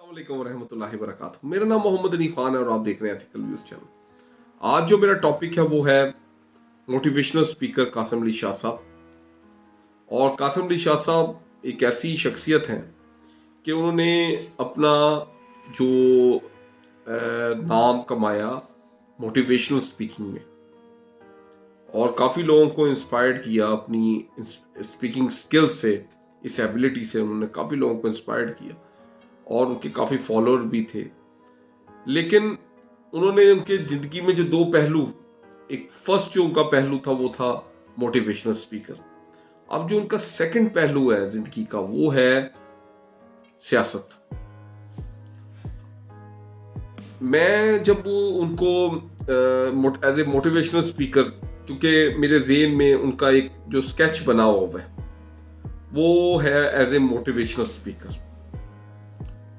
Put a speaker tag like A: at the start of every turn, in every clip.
A: अस्सलामुअलैकुम वरहमतुल्लाहि वबरकातुहू। मेरा नाम मोहम्मद अली खान है और आप देख रहे हैं एथिकल व्यूज चैनल। आज जो मेरा टॉपिक है वो है मोटिवेशनल स्पीकर कासिम अली शाह साहब। और कासिम अली शाह साहब एक ऐसी शख्सियत हैं कि उन्होंने अपना जो नाम कमाया मोटिवेशनल स्पीकिंग में, और काफ़ी लोगों को इंस्पायर्ड किया अपनी स्पीकिंग स्किल्स से, इस एबिलिटी से उन्होंने काफ़ी लोगों को इंस्पायर्ड किया और उनके काफ़ी फॉलोअर भी थे। लेकिन उन्होंने उनके ज़िंदगी में जो दो पहलू, एक फर्स्ट जो उनका पहलू था वो था मोटिवेशनल स्पीकर। अब जो उनका सेकंड पहलू है ज़िंदगी का वो है सियासत। मैं जब उनको एज ए मोटिवेशनल स्पीकर, क्योंकि मेरे ज़हन में उनका एक जो स्केच बना हुआ है वो है एज ए मोटिवेशनल स्पीकर।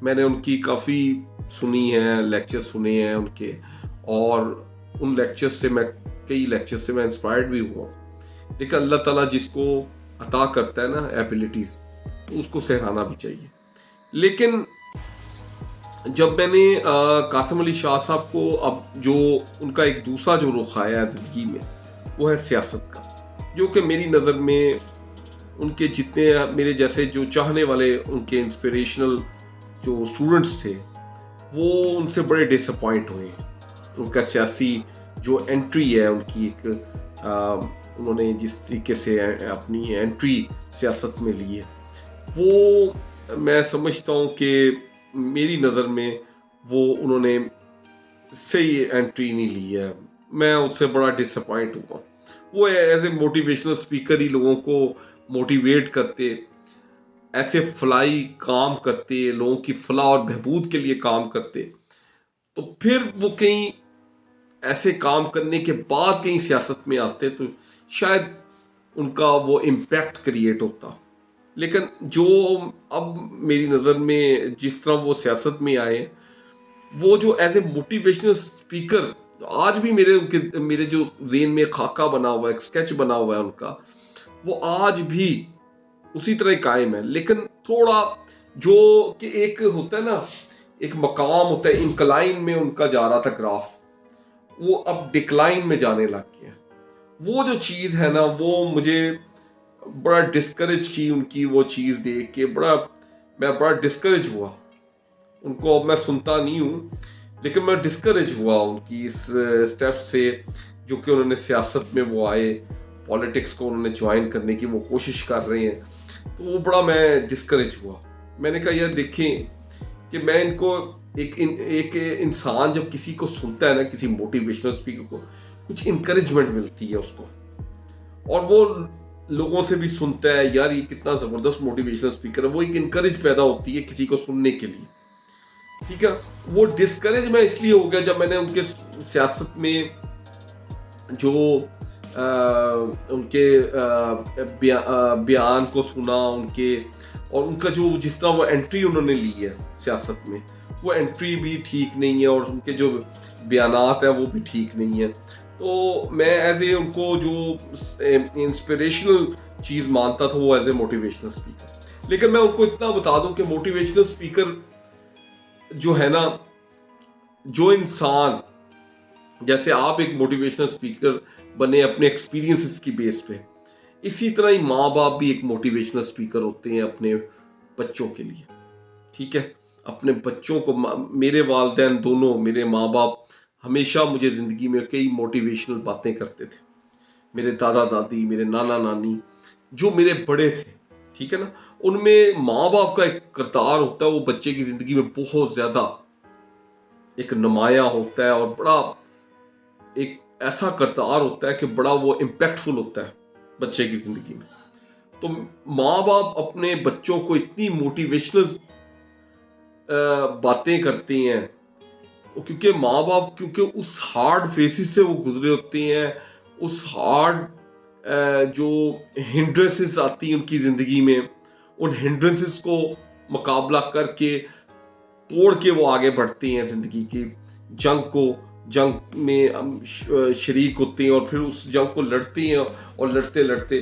A: मैंने उनकी काफ़ी सुनी है, लेक्चर सुने हैं उनके, और उन लेक्चर्स से कई लेक्चर्स से मैं इंस्पायर्ड भी हुआ। लेकिन अल्लाह ताला जिसको अता करता है ना एबिलिटीज़, तो उसको सराहना भी चाहिए। लेकिन जब मैंने कासिम अली शाह साहब को, अब जो उनका एक दूसरा जो रुख आया ज़िंदगी में वो है सियासत का, जो कि मेरी नज़र में उनके जितने मेरे जैसे जो चाहने वाले उनके इंस्पिरेशनल जो स्टूडेंट्स थे वो उनसे बड़े डिसअपॉइंट हुए। उनका सियासी जो एंट्री है उनकी एक उन्होंने जिस तरीके से अपनी एंट्री सियासत में ली है, वो मैं समझता हूँ कि मेरी नज़र में वो उन्होंने सही एंट्री नहीं ली है। मैं उससे बड़ा डिसअपॉइंट हुआ। वो एज ए मोटिवेशनल स्पीकर ही लोगों को मोटिवेट करते, ऐसे फलाई काम करते, लोगों की फलाह और बहबूद के लिए काम करते, तो फिर वो कहीं ऐसे काम करने के बाद कहीं सियासत में आते तो शायद उनका वो इम्पैक्ट क्रिएट होता। लेकिन जो अब मेरी नज़र में जिस तरह वो सियासत में आए, वो जो एज ए मोटिवेशनल स्पीकर आज भी मेरे जो ज़हन में खाका बना हुआ है, एक स्केच बना हुआ है उनका, वो आज भी उसी तरह कायम है। लेकिन थोड़ा जो कि एक होता है ना, एक मकाम होता है, इंक्लाइन में उनका जा रहा था ग्राफ, वो अब डिक्लाइन में जाने लग गया। वो जो चीज़ है ना, वो मुझे बड़ा डिस्करेज की, उनकी वो चीज़ देख के मैं बड़ा डिस्करेज हुआ। उनको अब मैं सुनता नहीं हूँ, लेकिन मैं डिस्करेज हुआ उनकी इस स्टेप से, जो कि उन्होंने सियासत में वो आए, पॉलिटिक्स को उन्होंने ज्वाइन करने की वो कोशिश कर रहे हैं, तो वो बड़ा मैं डिस्करेज हुआ। मैंने कहा यार देखें कि मैं इनको एक इंसान जब किसी को सुनता है ना, किसी मोटिवेशनल स्पीकर को, कुछ इंकरेजमेंट मिलती है उसको, और वो लोगों से भी सुनता है यार ये कितना ज़बरदस्त मोटिवेशनल स्पीकर है, वो एक इंकरेज पैदा होती है किसी को सुनने के लिए। ठीक है, वो डिस्करेज मैं इसलिए हो गया जब मैंने उनके सियासत में जो उनके बयान को सुना उनके, और उनका जो जिस तरह वो एंट्री उन्होंने ली है सियासत में, वो एंट्री भी ठीक नहीं है, और उनके जो बयानात हैं वो भी ठीक नहीं है। तो मैं एज ए उनको जो इंस्पिरेशनल चीज़ मानता था वो एज ए मोटिवेशनल स्पीकर। लेकिन मैं उनको इतना बता दूं कि मोटिवेशनल स्पीकर जो है ना, जो इंसान, जैसे आप एक मोटिवेशनल स्पीकर बने अपने एक्सपीरियंसेस की बेस पे, इसी तरह ही माँ बाप भी एक मोटिवेशनल स्पीकर होते हैं अपने बच्चों के लिए। ठीक है, अपने बच्चों को, मेरे वालिदैन दोनों, मेरे माँ बाप हमेशा मुझे ज़िंदगी में कई मोटिवेशनल बातें करते थे। मेरे दादा दादी, मेरे नाना नानी जो मेरे बड़े थे, ठीक है ना, उनमें माँ बाप का एक किरदार होता है, वो बच्चे की ज़िंदगी में बहुत ज़्यादा एक नुमाया होता है, और बड़ा एक ऐसा किरदार होता है कि बड़ा वो इम्पैक्टफुल होता है बच्चे की ज़िंदगी में। तो माँ बाप अपने बच्चों को इतनी मोटिवेशनल बातें करते हैं, क्योंकि माँ बाप क्योंकि उस हार्ड फेसिस से वो गुजरे होते हैं, उस हार्ड जो हिंड्रेंसेस आती हैं उनकी ज़िंदगी में, उन हिंड्रेंसेस को मुकाबला करके तोड़ के वो आगे बढ़ते हैं ज़िंदगी की जंग में शरीक होते हैं, और फिर उस जंग को लड़ते हैं, और लड़ते लड़ते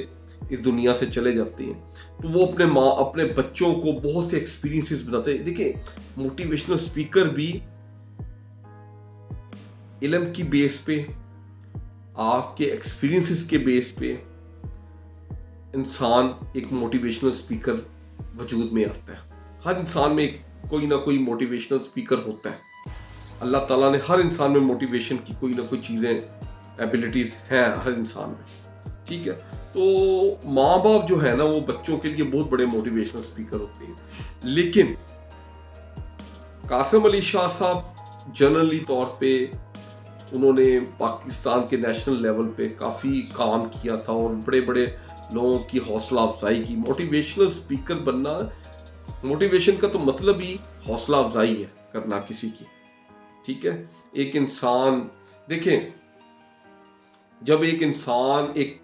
A: इस दुनिया से चले जाते हैं, तो वो अपने बच्चों को बहुत से एक्सपीरियंसेस बताते हैं। देखिए, मोटिवेशनल स्पीकर भी इल्म की बेस पे, आपके एक्सपीरियंसेस के बेस पे इंसान एक मोटिवेशनल स्पीकर वजूद में आता है। हर इंसान में कोई ना कोई मोटिवेशनल स्पीकर होता है। अल्लाह ताला ने हर इंसान में मोटिवेशन की कोई ना कोई चीज़ें, एबिलिटीज़ हैं हर इंसान में, ठीक है। तो माँ बाप जो है ना, वो बच्चों के लिए बहुत बड़े मोटिवेशनल स्पीकर होते हैं। लेकिन कासिम अली शाह साहब जनरली तौर पे उन्होंने पाकिस्तान के नेशनल लेवल पे काफ़ी काम किया था और बड़े बड़े लोगों की हौसला अफजाई की। मोटिवेशनल स्पीकर बनना, मोटिवेशन का तो मतलब ही हौसला अफजाई है करना किसी की, ठीक है। एक इंसान, देखें, जब एक इंसान एक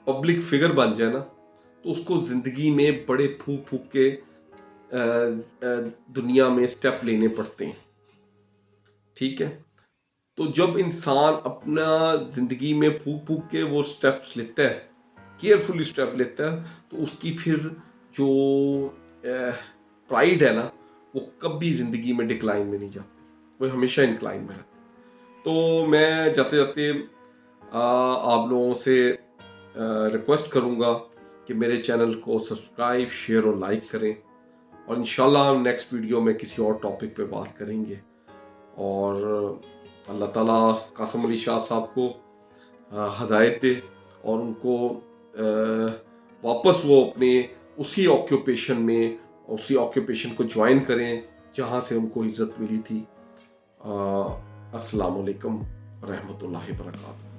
A: पब्लिक फिगर बन जाए ना, तो उसको ज़िंदगी में बड़े फूक फूक के दुनिया में स्टेप लेने पड़ते हैं, ठीक है। तो जब इंसान अपना ज़िंदगी में फूक फूक के वो स्टेप्स लेता है, केयरफुली स्टेप लेता है, तो उसकी फिर जो प्राइड है ना, वो कभी ज़िंदगी में डिक्लाइन में नहीं जाती, वो हमेशा इंक्लाइन में रहती। तो मैं जाते जाते आप लोगों से रिक्वेस्ट करूँगा कि मेरे चैनल को सब्सक्राइब, शेयर और लाइक करें, और इंशाल्लाह हम नेक्स्ट वीडियो में किसी और टॉपिक पे बात करेंगे। और अल्लाह ताला कासिम अली शाह साहब को हदायत दे और उनको वापस वो अपने उसी ऑक्यूपेशन को ज्वाइन करें जहाँ से उनको इज़्ज़त मिली थी। अस्सलाम वालेकुम रहमतुल्लाहि व बरकातहू।